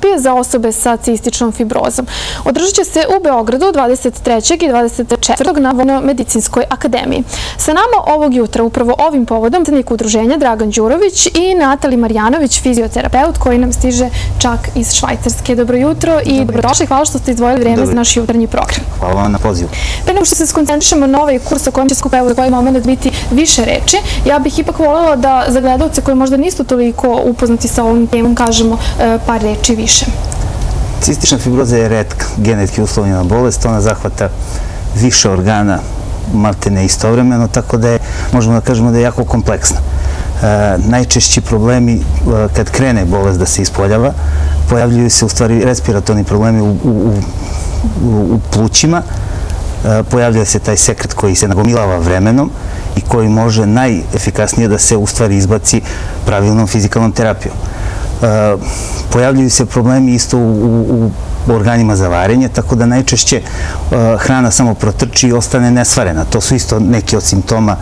terapije za osobe sa cističnom fibrozom. Održat će se u Beogradu 23. i 24. na Vojno-medicinskoj akademiji. Sa nama ovog jutra, upravo ovim povodom, predsjednik udruženja Dragan Đurović i Natali Marjanović, fizioterapeut, koji nam stiže čak iz Švajcarske. Dobro jutro i dobrodošli. Hvala što ste izdvojili vreme za naš jutarnji program. Hvala vam na pozivu. Pre nego što se skoncentrišemo na ovaj kurs o kojem će skupa u koji moment biti više reči, ja bih ipak voljela da za gledalce koji možda nisu toliko upoznati sa ovom temom kažemo par reči više. Cistična fibroza je retka genetski uslovljena bolest, ona zahvata više organa maltene istovremeno, tako da je, možemo da kažemo da je jako kompleksna. Najčešći problemi kad krene bolest da se ispoljava, pojavljuju se u stvari respiratorni problemi u plućima, pojavljuje se taj sekret koji se nagomilava vremenom i koji može najefikasnije da se u stvari izbaci pravilnom fizikalnom terapijom. Pojavljuju se problemi isto u organima za varenje, tako da najčešće hrana samo protrči i ostane nesvarena. To su isto neki od simptoma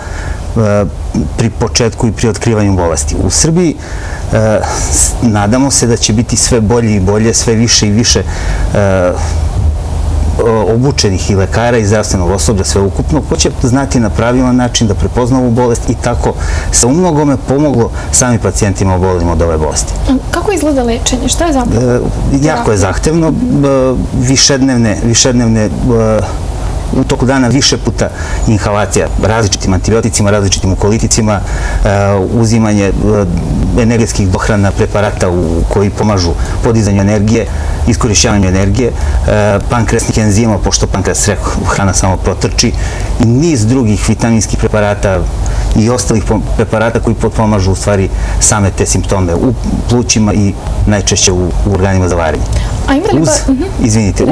pri početku i pri otkrivanju bolesti. U Srbiji nadamo se da će biti sve bolje i bolje, sve više i više obučenih i lekara i zdravstvenog osoblja sve ukupno, ko će znati na pravilan način da prepozna ovu bolest i tako se u mnogome pomoglo samim pacijentima obolelim od ove bolesti. Kako izgleda lečenje? Šta je zapravo? Jako je zahtevno. Višednevne u toku dana više puta inhalacija različitim antibioticima, različitim ukoliticima, uzimanje energetskih dohrana preparata koji pomažu podizanju energije, iskorišćavanju energije, pankreasnih enzima, pošto pankreas hrana samo protrči, i niz drugih vitaminskih preparata i ostalih preparata koji potpomažu u stvari same te simptome u plućima i najčešće u organima za varenje.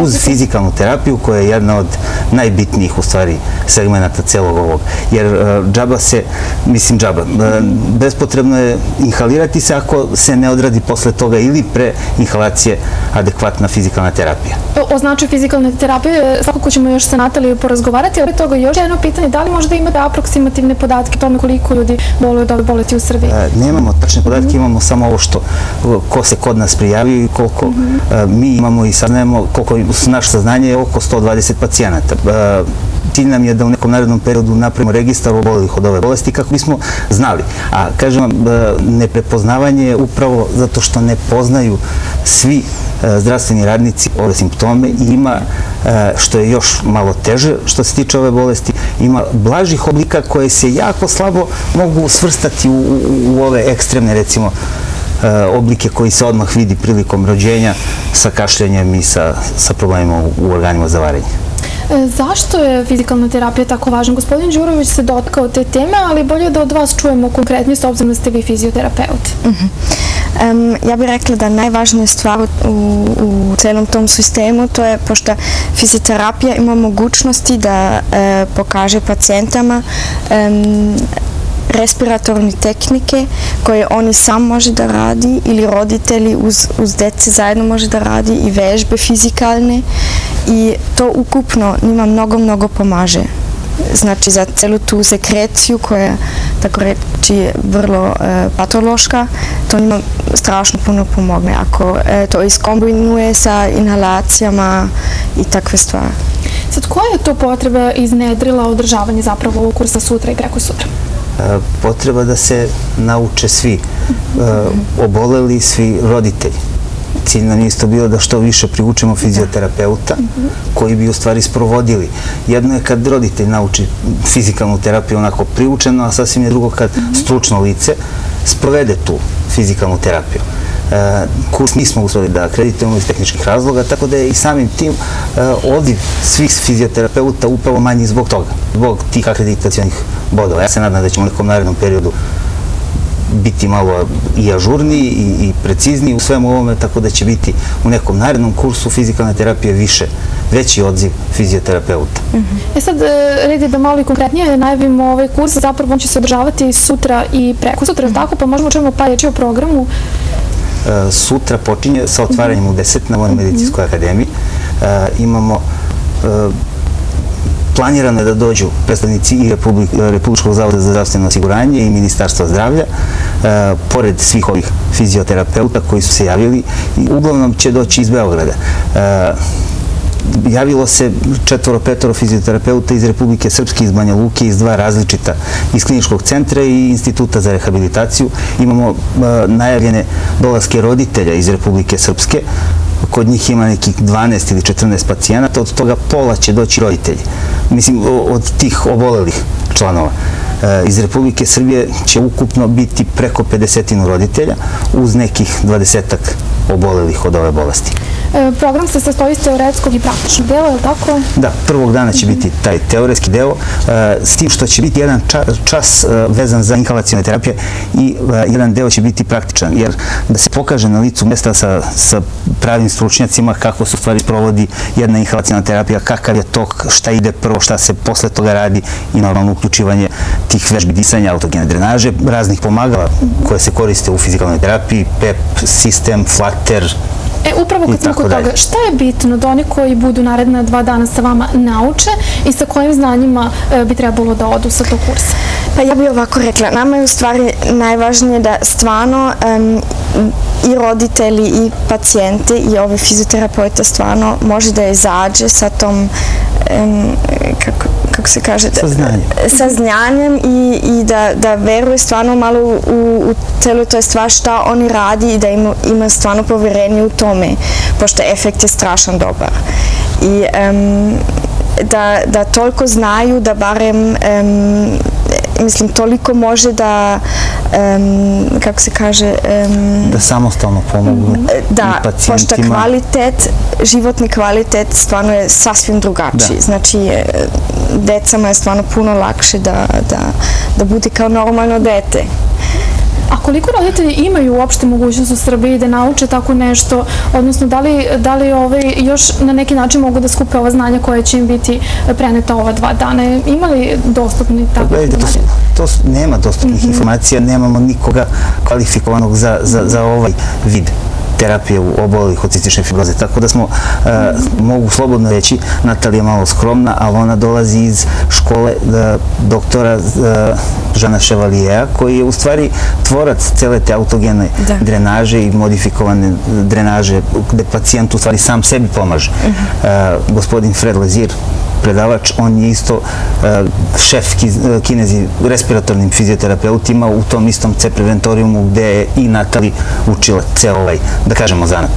Uz fizikalnu terapiju koja je jedna od najbitnijih u stvari segmenata celog ovog. Jer bespotrebno je inhalirati se ako se ne odradi posle toga ili pre inhalacije adekvatna fizikalna terapija. O značaju fizikalne terapije svakako ćemo još sa Nataliju porazgovarati, ali toga još jedno pitanje, da li možda imate aproksimativne podatke o tome koliko ljudi boluju od ove bolesti u Srbiji? Nemamo tačne podatke, imamo samo ovo ko se kod nas prijavio i koliko mi imamo i saznajemo, koliko naše saznanje je oko 120 pacijenata. Cilj nam je da u nekom narednom periodu napravimo registar obolelih od ove bolesti kako bismo znali. A kažem vam, neprepoznavanje je upravo zato što ne poznaju svi zdravstveni radnici ove simptome i ima, što je još malo teže što se tiče ove bolesti, ima blažih oblika koje se jako slabo mogu svrstati u ove ekstremne, recimo, oblike koji se odmah vidi prilikom rođenja sa kašljanjem i sa problemima u organima za varenje. Zašto je fizikalna terapija tako važna? Gospodin Đurović se dotakao te teme, ali bolje da od vas čujemo konkretnije s obzirom da ste vi fizioterapeut. Ja bih rekla da najvažnija stvar u celom tom sistemu to je, pošto fizioterapija ima mogućnosti da pokaže pacijentama respiratorne tehnike koje oni sam može da radi ili roditelji uz dece zajedno može da radi i vežbe fizikalne i to ukupno njima mnogo pomaže. Znači za celu tu sekreciju koja, tako reći, vrlo patološka, to njima strašno puno pomogne ako to iskombinuje sa inhalacijama i takve stvari. Sad, koja je to potreba iznedrila održavanje zapravo ovog kursa sutra i preko sutra? Potreba da se nauče svi oboleli, svi roditelji. Cilj nam je isto bilo da što više privučemo fizioterapeuta koji bi u stvari sprovodili. Jedno je kad roditelj nauči fizikalnu terapiju onako priučeno, a sasvim je drugo kad stručno lice sprovede tu fizikalnu terapiju. Kurs nismo uspeli da akreditujemo iz tehničkih razloga, tako da je i samim tim odziv svih fizioterapeuta upravo manji zbog toga, zbog tih akreditacionih bodova. Ja se nadam da ćemo u nekom narednom periodu biti malo i ažurniji i precizniji u svemu ovome, tako da će biti u nekom narednom kursu fizikalne terapije veći odziv fizioterapeuta. Sad, red je da malo i konkretnije najavimo ovaj kurs, zapravo on će se održavati sutra i preko sutra, tako pa možemo čujemo par reči o programu. Sutra počinje sa otvaranjem u 10 na Vojno-medicinskoj akademiji. Imamo planirano je da dođu predstavnici i Republičkog zavoda za zdravstveno osiguranje i Ministarstva zdravlja, pored svih ovih fizioterapeuta koji su se javili, i uglavnom će doći iz Beograda. Javilo se 4-5 fizioterapeuta iz Republike Srpske, iz Banja Luke, iz 2 različita, iz kliničkog centra i Instituta za rehabilitaciju. Imamo najavljene dolaske roditelja iz Republike Srpske. Kod njih ima nekih 12 ili 14 pacijenata, od toga pola će doći roditelji. Mislim, od tih obolelih članova. Iz Republike Srbije će ukupno biti preko 50 roditelja, uz nekih 20-ak obolelih od ove bolesti. Program se sastoji iz teoretskog i praktičnog dela, je li tako? Da, prvog dana će biti taj teoretski deo, s tim što će biti jedan čas vezan za inhalacione terapije i jedan deo će biti praktičan, jer da se pokaže na licu mesta sa pravim stručnjacima kako se u stvari provodi jedna inhalaciona terapija, kakav je tok, šta ide prvo, šta se posle toga radi i normalno uključivanje tih vežbi disanja, autogene drenaže, raznih pomagala koje se koriste u fizikalnoj terapiji, PEP, sistem, flater. Upravo kad smo kod toga, šta je bitno da oni koji budu naredna 2 dana sa vama nauče i sa kojim znanjima bi trebalo da odu sa tog kursa? Pa ja bih ovako rekla, nama je u stvari najvažnije da stvarno i roditelji i pacijenti i ove fizioterapeuta stvarno može da izađe sa tom, kako se kaže, saznanjem i da veruje stvarno malo u celu toj stvar šta oni radi i da ima stvarno povjerenje u tome, pošto efekt je strašan dobar. I da toliko znaju da barem, mislim, toliko može da, kako se kaže... Da samostalno pomogu i pacijentima. Pošto kvalitet, životni kvalitet stvarno je sasvim drugačiji. Znači, decama je stvarno puno lakše da bude kao normalno dete. A koliko roditelji imaju uopšte mogućnost u Srbiji da nauče tako nešto, odnosno da li još na neki način mogu da skupe ova znanja koja će im biti preneta ova 2 dana? Ima li dostupni tako znanje? Nema dostupnih informacija, nemamo nikoga kvalifikovanog za ovaj vid terapije u obolelih od cistične fibroze. Tako da smo, mogu slobodno reći, Natalija je malo skromna, ali ona dolazi iz škole doktora Žana Ševalijeja, koji je u stvari tvorac cele te autogene drenaže i modifikovane drenaže, gde pacijent u stvari sam sebi pomaže. Gospodin Fred Lezir, predavač, on je isto šef kinezi respiratornim fizioterapeutima u tom istom C preventorijumu gde je i Natali učila ceo ovaj, da kažemo, zanat.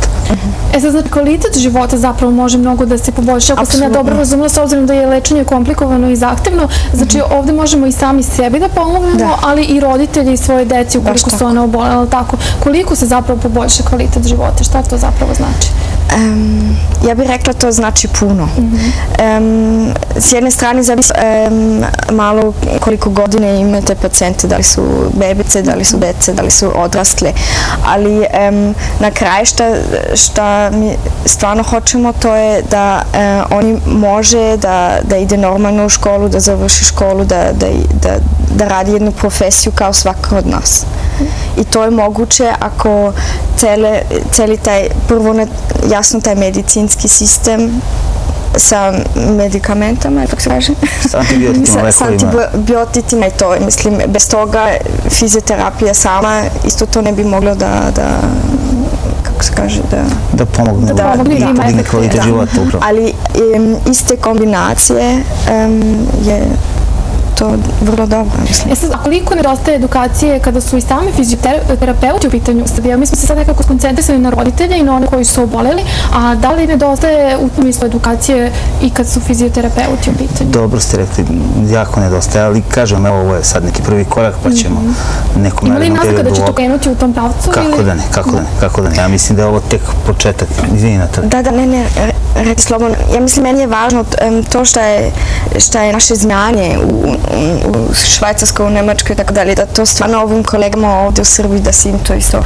Sad, znači, kvalitet života zapravo može mnogo da se poboljša, ako sam ja dobro razumela, s obzirom da je lečenje komplikovano i zahtevno. Znači, ovde možemo i sami sebi da pomognemo, ali i roditelji i svoje deci ukoliko su one obolele, tako. Koliko se zapravo poboljša kvalitet života? Šta to zapravo znači? Ja bih rekla to znači puno. S jedne strane zavisi malo koliko godine imate pacijente, da li su bebice, da li su dece, da li su odrasle, ali na kraju šta mi stvarno hoćemo to je da oni može da ide normalno u školu, da završi školu, da radi jednu profesiju kao svako od nas. I to je moguće ako celi taj, prvo jasno taj medicinski sistem sa medikamentama, kako se kaže? Sa antibioticima, lekovima. Sa antibioticima i to. Mislim, bez toga fizioterapija sama isto to ne bi moglo da kako se kaže, da pomogne u kvalitet života. Ali iste kombinacije je to vrlo dobro, mislim. Sad, a koliko nedostaje edukacije kada su i sami fizioterapeuti u pitanju? Mi smo se sad nekako skoncentrisali na roditelje i na one koji su oboleli, a da li nedostaje u tom isto edukacije i kad su fizioterapeuti u pitanju? Dobro ste rekli, jako nedostaje, ali kažem, evo, ovo je sad neki prvi korak, pa ćemo nekom narednom periodu... Ima li nazad da će to krenuti u tom pravcu? Kako da ne. Ja mislim da je ovo tek početak. Izvini, Natalija. Da, ne, reki slobodno. Ja mislim, meni je važno to što je naše znanje u Švajcarskoj, u Nemačkoj i tako dalje, da to stvarno ovim kolegama ovdje u Srbiji da se im to isto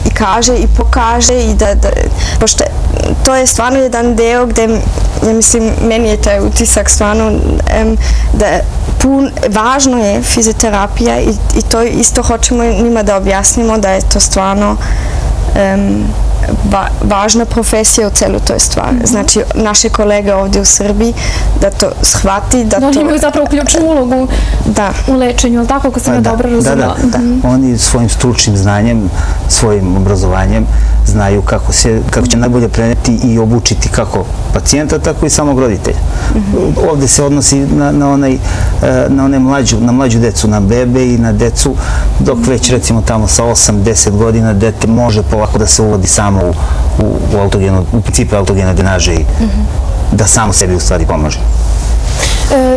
i kaže i pokaže i pošto to je stvarno jedan deo gde, ja mislim, meni je taj utisak stvarno da važno je fizioterapija i to isto hoćemo njima da objasnimo da je to stvarno važna profesija u celu toj stvari. Znači, naše kolege ovdje u Srbiji da to shvati, da oni imaju zapravo ključnu ulogu u lečenju, ali tako, ako sam ja dobro razumela. Da. Oni svojim stručnim znanjem, svojim obrazovanjem znaju kako će najbolje preneti i obučiti kako pacijenta, tako i samog roditelja. Ovdje se odnosi na mlađu decu, na bebe i na decu, dok već recimo tamo sa 8-10 godina dete može polako da se uvodi samo u principe autogene drenaže i da samo sebi u stvari pomaže.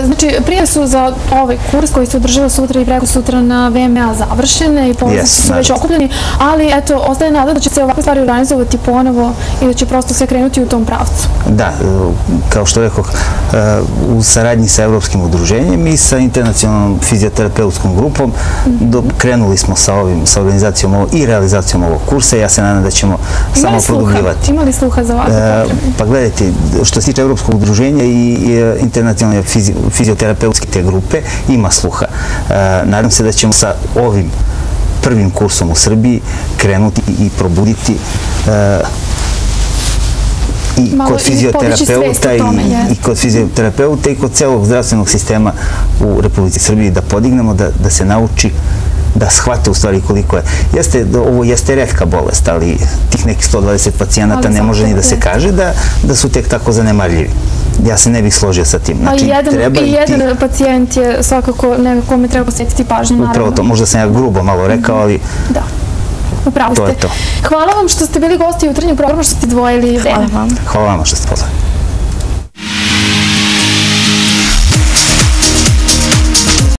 Znači, prijave su za ovaj kurs koji se održava sutra i preko sutra na VMA završene i polaznici su već okupljeni, ali eto, ostaje nada da će se ovakve stvari organizovati ponovo i da će prosto sve krenuti u tom pravcu. Da, kao što rekao, u saradnji sa Evropskim udruženjem i sa internacionalnom fizioterapeutskom grupom krenuli smo sa organizacijom i realizacijom ovog kursa i ja se nadam da ćemo samo produbljivati. Ima li sluha za ovakve potrebe? Pa gledajte, što se tiče Evropskog udruženja i internacionalne fizioterapeutske te grupe, ima sluha. Nadam se da ćemo sa ovim prvim kursom u Srbiji krenuti i probuditi i kod fizioterapeuta i kod celog zdravstvenog sistema u Republici Srbiji, da podignemo, da se nauči, da shvate u stvari koliko je. Ovo jeste retka bolest, ali tih nekih 120 pacijenata ne može ni da se kaže da su tek tako zanemarljivi. Ja se ne bih složio sa tim. I jedan pacijent je svakako neko kome treba posjetiti pažnju, naravno. Upravo to, možda sam ja grubo malo rekao, ali upravo ste. To je to. Hvala vam što ste bili gosti u jutarnjem programu, što ste dvojili vreme. Hvala vam što ste pozvali.